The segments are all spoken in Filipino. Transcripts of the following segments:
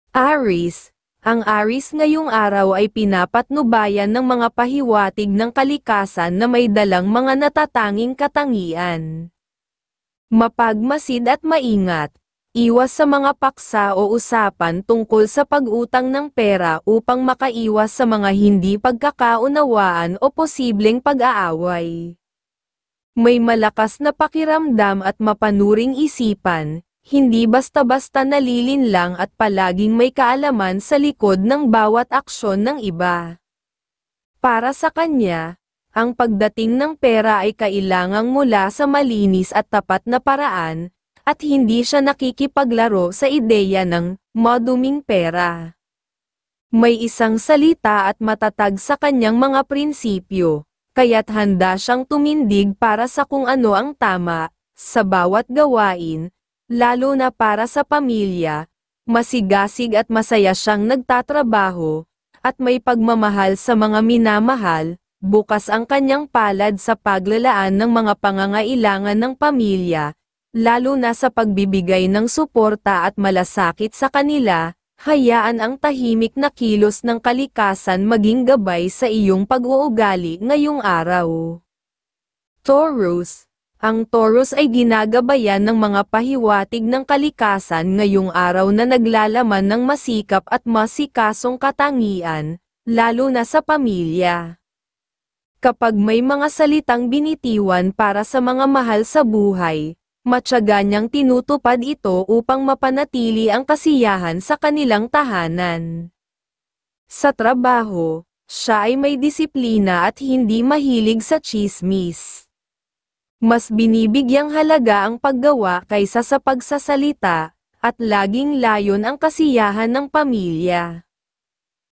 Aries. Ang Aries ngayong araw ay pinapatnubayan ng mga pahiwatig ng kalikasan na may dalang mga natatanging katangian. Mapagmasid at maingat. Iwas sa mga paksa o usapan tungkol sa pag-utang ng pera upang makaiwas sa mga hindi pagkakaunawaan o posibleng pag-aaway. May malakas na pakiramdam at mapanuring isipan, hindi basta-basta nalilinlang at palaging may kaalaman sa likod ng bawat aksyon ng iba. Para sa kanya, ang pagdating ng pera ay kailangang mula sa malinis at tapat na paraan, at hindi siya nakikipaglaro sa ideya ng maduming pera. May isang salita at matatag sa kanyang mga prinsipyo, kaya't handa siyang tumindig para sa kung ano ang tama, sa bawat gawain, lalo na para sa pamilya. Masigasig at masaya siyang nagtatrabaho, at may pagmamahal sa mga minamahal. Bukas ang kanyang palad sa paglalaan ng mga pangangailangan ng pamilya, lalo na sa pagbibigay ng suporta at malasakit sa kanila. Hayaan ang tahimik na kilos ng kalikasan maging gabay sa iyong pag-uugali ngayong araw. Taurus. Ang Taurus ay ginagabayan ng mga pahiwatig ng kalikasan ngayong araw na naglalaman ng masikap at masikasong katangian, lalo na sa pamilya. Kapag may mga salitang binitiwan para sa mga mahal sa buhay, matyaga niyang tinutupad ito upang mapanatili ang kasiyahan sa kanilang tahanan. Sa trabaho, siya ay may disiplina at hindi mahilig sa tsismis. Mas binibigyang halaga ang paggawa kaysa sa pagsasalita, at laging layon ang kasiyahan ng pamilya.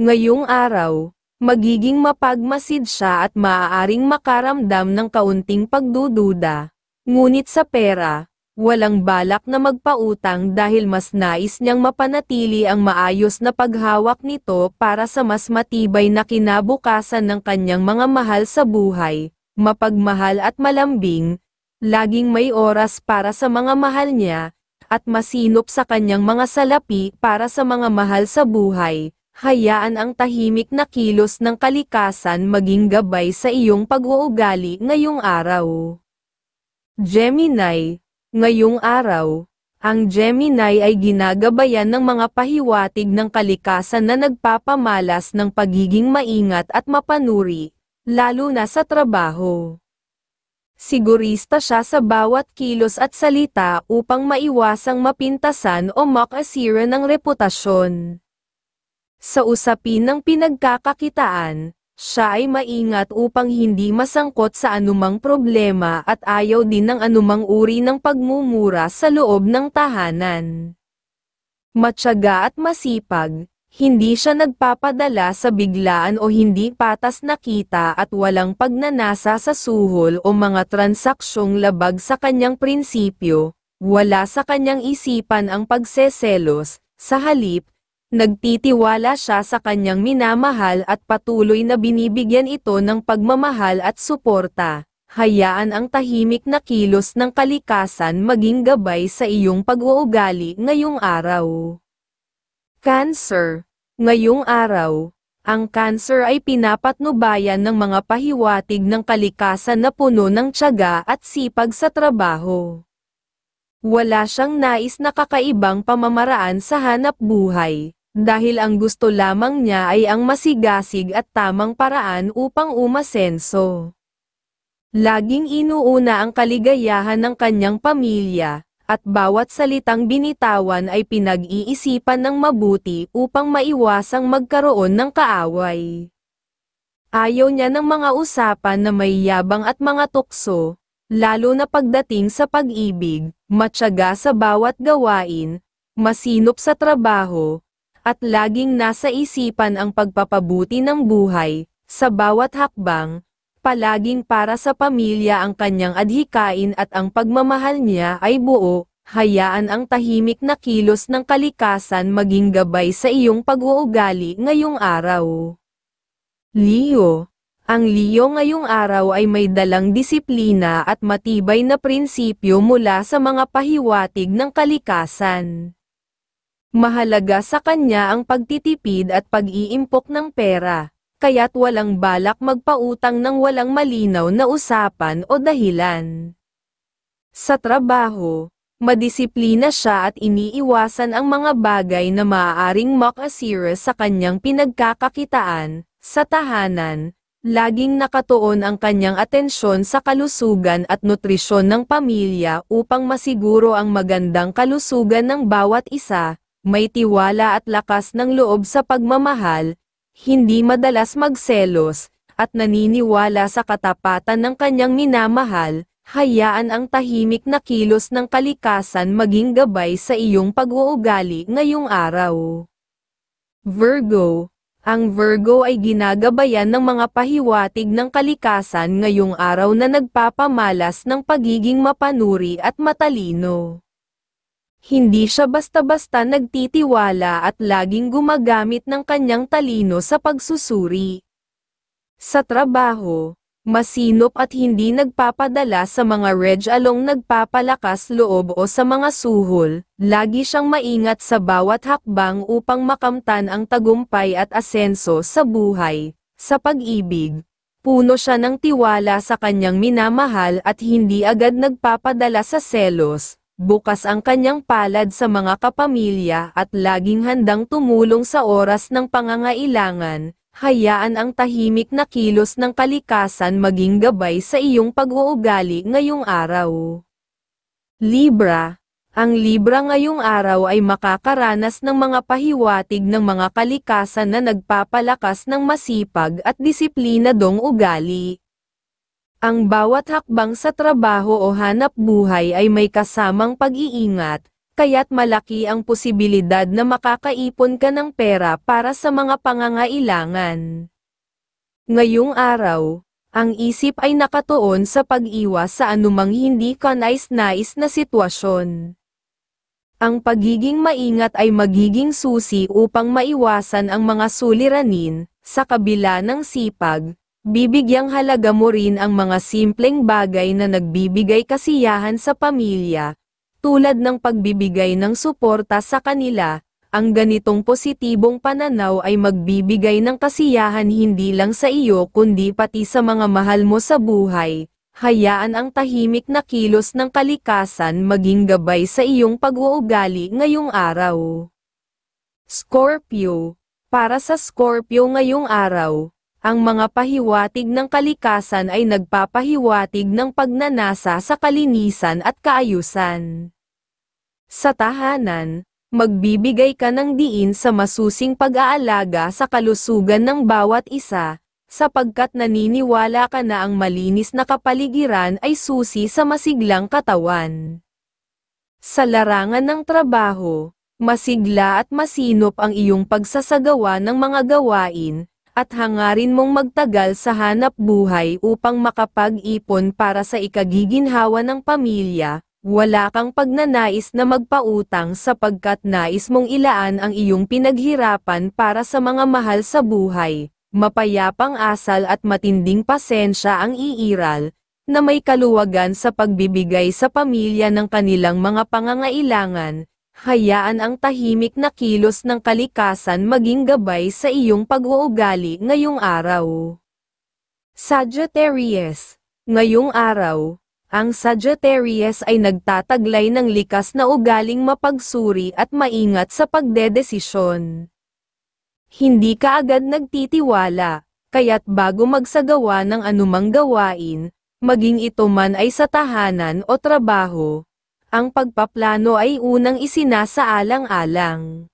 Ngayong araw, magiging mapagmasid siya at maaaring makaramdam ng kaunting pagdududa. Ngunit sa pera, walang balak na magpautang dahil mas nais niyang mapanatili ang maayos na paghawak nito para sa mas matibay na kinabukasan ng kanyang mga mahal sa buhay. Mapagmahal at malambing, laging may oras para sa mga mahal niya, at masinop sa kanyang mga salapi para sa mga mahal sa buhay. Hayaan ang tahimik na kilos ng kalikasan maging gabay sa iyong pag-uugali ngayong araw. Gemini. Ngayong araw, ang Gemini ay ginagabayan ng mga pahiwatig ng kalikasan na nagpapamalas ng pagiging maingat at mapanuri, lalo na sa trabaho. Sigurista siya sa bawat kilos at salita upang maiwasang mapintasan o makasira ng reputasyon. Sa usapin ng pinagkakakitaan, siya ay maingat upang hindi masangkot sa anumang problema at ayaw din ng anumang uri ng pagmumura sa loob ng tahanan. Matyaga at masipag, hindi siya nagpapadala sa biglaan o hindi patas na kita at walang pagnanasa sa suhol o mga transaksyong labag sa kanyang prinsipyo. Wala sa kanyang isipan ang pagseselos, sa halip, nagtitiwala siya sa kanyang minamahal at patuloy na binibigyan ito ng pagmamahal at suporta. Hayaan ang tahimik na kilos ng kalikasan maging gabay sa iyong pag-uugali ngayong araw. Cancer. Ngayong araw, ang Cancer ay pinapatnubayan ng mga pahiwatig ng kalikasan na puno ng tiyaga at sipag sa trabaho. Wala siyang nais na kakaibang pamamaraan sa hanap buhay, dahil ang gusto lamang niya ay ang masigasig at tamang paraan upang umasenso. Laging inuuna ang kaligayahan ng kanyang pamilya, at bawat salitang binitawan ay pinag-iisipan ng mabuti upang maiwasang magkaroon ng kaaway. Ayaw niya ng mga usapan na may yabang at mga tukso, lalo na pagdating sa pag-ibig, matyaga sa bawat gawain, masinop sa trabaho, at laging nasa isipan ang pagpapabuti ng buhay. Sa bawat hakbang, palaging para sa pamilya ang kanyang adhikain at ang pagmamahal niya ay buo. Hayaan ang tahimik na kilos ng kalikasan maging gabay sa iyong pag-uugali ngayong araw. Leo. Ang Leo ngayong araw ay may dalang disiplina at matibay na prinsipyo mula sa mga pahiwatig ng kalikasan. Mahalaga sa kanya ang pagtitipid at pag-iimpok ng pera, kaya't walang balak magpautang ng walang malinaw na usapan o dahilan. Sa trabaho, madisiplina siya at iniiwasan ang mga bagay na maaaring makasira sa kanyang pinagkakakitaan. Sa tahanan, laging nakatuon ang kanyang atensyon sa kalusugan at nutrisyon ng pamilya upang masiguro ang magandang kalusugan ng bawat isa. May tiwala at lakas ng loob sa pagmamahal, hindi madalas magselos, at naniniwala sa katapatan ng kanyang minamahal. Hayaan ang tahimik na kilos ng kalikasan maging gabay sa iyong pag-uugali ngayong araw. Virgo. Ang Virgo ay ginagabayan ng mga pahiwatig ng kalikasan ngayong araw na nagpapamalas ng pagiging mapanuri at matalino. Hindi siya basta-basta nagtitiwala at laging gumagamit ng kanyang talino sa pagsusuri. Sa trabaho, masinop at hindi nagpapadala sa mga regalong nagpapalakas loob o sa mga suhol. Lagi siyang maingat sa bawat hakbang upang makamtan ang tagumpay at asenso sa buhay. Sa pag-ibig, puno siya ng tiwala sa kanyang minamahal at hindi agad nagpapadala sa selos. Bukas ang kanyang palad sa mga kapamilya at laging handang tumulong sa oras ng pangangailangan. Hayaan ang tahimik na kilos ng kalikasan maging gabay sa iyong pag-uugali ngayong araw. Libra. Ang Libra ngayong araw ay makakaranas ng mga pahiwatig ng mga kalikasan na nagpapalakas ng masipag at disiplinadong ugali. Ang bawat hakbang sa trabaho o hanap buhay ay may kasamang pag-iingat, kaya't malaki ang posibilidad na makakaipon ka ng pera para sa mga pangangailangan. Ngayong araw, ang isip ay nakatuon sa pag-iwas sa anumang hindi ka nais-nais na sitwasyon. Ang pagiging maingat ay magiging susi upang maiwasan ang mga suliranin. Sa kabila ng sipag, bibigyang halaga mo rin ang mga simpleng bagay na nagbibigay kasiyahan sa pamilya, tulad ng pagbibigay ng suporta sa kanila. Ang ganitong positibong pananaw ay magbibigay ng kasiyahan hindi lang sa iyo kundi pati sa mga mahal mo sa buhay. Hayaan ang tahimik na kilos ng kalikasan maging gabay sa iyong pag-uugali ngayong araw. Scorpio. Para sa Scorpio ngayong araw, ang mga pahiwatig ng kalikasan ay nagpapahiwatig ng pagnanasa sa kalinisan at kaayusan. Sa tahanan, magbibigay ka ng diin sa masusing pag-aalaga sa kalusugan ng bawat isa, sapagkat naniniwala ka na ang malinis na kapaligiran ay susi sa masiglang katawan. Sa larangan ng trabaho, masigla at masinop ang iyong pagsasagawa ng mga gawain, at hangarin mong magtagal sa hanap buhay upang makapag-ipon para sa ikagiginhawa ng pamilya. Wala kang pagnanais na magpautang sapagkat nais mong ilaan ang iyong pinaghirapan para sa mga mahal sa buhay. Mapayapang asal at matinding pasensya ang iiral, na may kaluwagan sa pagbibigay sa pamilya ng kanilang mga pangangailangan. Hayaan ang tahimik na kilos ng kalikasan maging gabay sa iyong pag-uugali ngayong araw. Sagittarius. Ngayong araw, ang Sagittarius ay nagtataglay ng likas na ugaling mapagsuri at maingat sa pagdedesisyon. Hindi ka agad nagtitiwala, kaya't bago magsagawa ng anumang gawain, maging ito man ay sa tahanan o trabaho, ang pagpaplano ay unang isinasaalang-alang.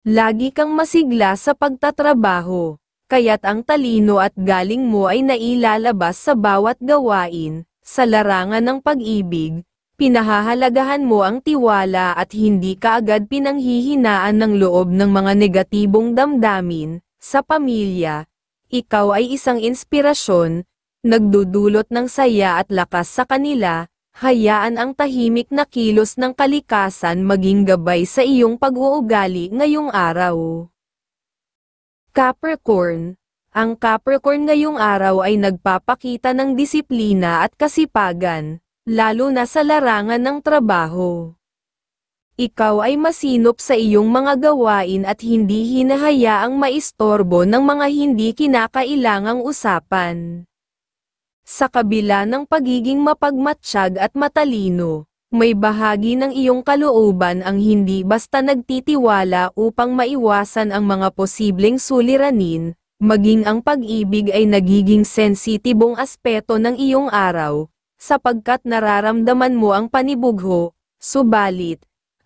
Lagi kang masigla sa pagtatrabaho, kaya't ang talino at galing mo ay nailalabas sa bawat gawain. Sa larangan ng pag-ibig, pinahahalagahan mo ang tiwala at hindi ka agad pinanghihinaan ng loob ng mga negatibong damdamin. Sa pamilya, ikaw ay isang inspirasyon, nagdudulot ng saya at lakas sa kanila. Hayaan ang tahimik na kilos ng kalikasan maging gabay sa iyong pag-uugali ngayong araw. Capricorn. Ang Capricorn ngayong araw ay nagpapakita ng disiplina at kasipagan, lalo na sa larangan ng trabaho. Ikaw ay masinop sa iyong mga gawain at hindi hinahayaang maistorbo ng mga hindi kinakailangang usapan. Sa kabila ng pagiging mapagmatsyag at matalino, may bahagi ng iyong kalooban ang hindi basta nagtitiwala upang maiwasan ang mga posibleng suliranin, maging ang pag-ibig ay nagiging sensitibong aspeto ng iyong araw, sapagkat nararamdaman mo ang panibugho, subalit,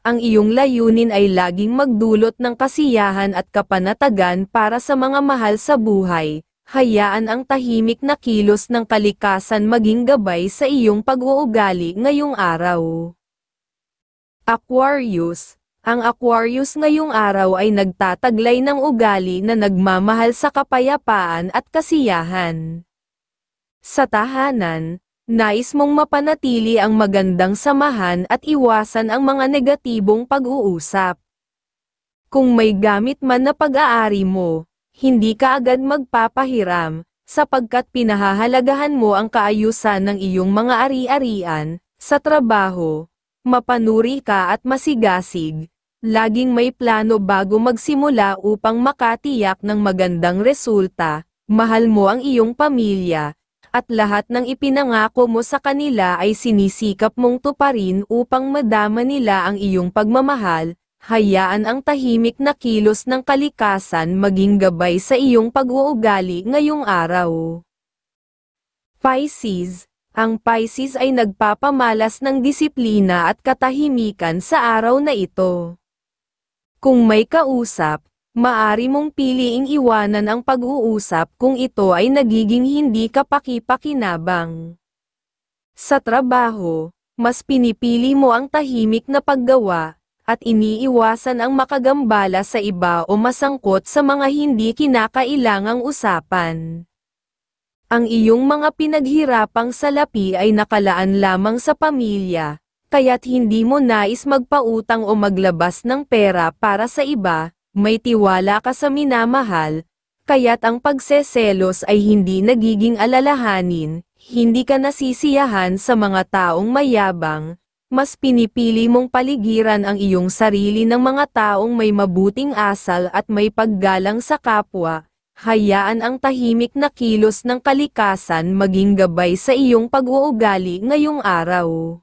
ang iyong layunin ay laging magdulot ng kasiyahan at kapanatagan para sa mga mahal sa buhay. Hayaan ang tahimik na kilos ng kalikasan maging gabay sa iyong pag-uugali ngayong araw. Aquarius. Ang Aquarius ngayong araw ay nagtataglay ng ugali na nagmamahal sa kapayapaan at kasiyahan. Sa tahanan, nais mong mapanatili ang magandang samahan at iwasan ang mga negatibong pag-uusap. Kung may gamit man na pag-aari mo, hindi ka agad magpapahiram, sapagkat pinahahalagahan mo ang kaayusan ng iyong mga ari-arian. Sa trabaho, mapanuri ka at masigasig. Laging may plano bago magsimula upang makatiyak ng magandang resulta. Mahal mo ang iyong pamilya, at lahat ng ipinangako mo sa kanila ay sinisikap mong tuparin upang madama nila ang iyong pagmamahal. Hayaan ang tahimik na kilos ng kalikasan maging gabay sa iyong pag-uugali ngayong araw. Pisces. Ang Pisces ay nagpapamalas ng disiplina at katahimikan sa araw na ito. Kung may kausap, maari mong piliing iwanan ang pag-uusap kung ito ay nagiging hindi kapaki-pakinabang. Sa trabaho, mas pinipili mo ang tahimik na paggawa, at iniiwasan ang makagambala sa iba o masangkot sa mga hindi kinakailangang usapan. Ang iyong mga pinaghirapang salapi ay nakalaan lamang sa pamilya, kaya't hindi mo nais magpautang o maglabas ng pera para sa iba. May tiwala ka sa minamahal, kaya't ang pagseselos ay hindi nagiging alalahanin, hindi ka nasisiyahan sa mga taong mayabang, mas pinipili mong paligiran ang iyong sarili ng mga taong may mabuting asal at may paggalang sa kapwa. Hayaan ang tahimik na kilos ng kalikasan maging gabay sa iyong pag-uugali ngayong araw.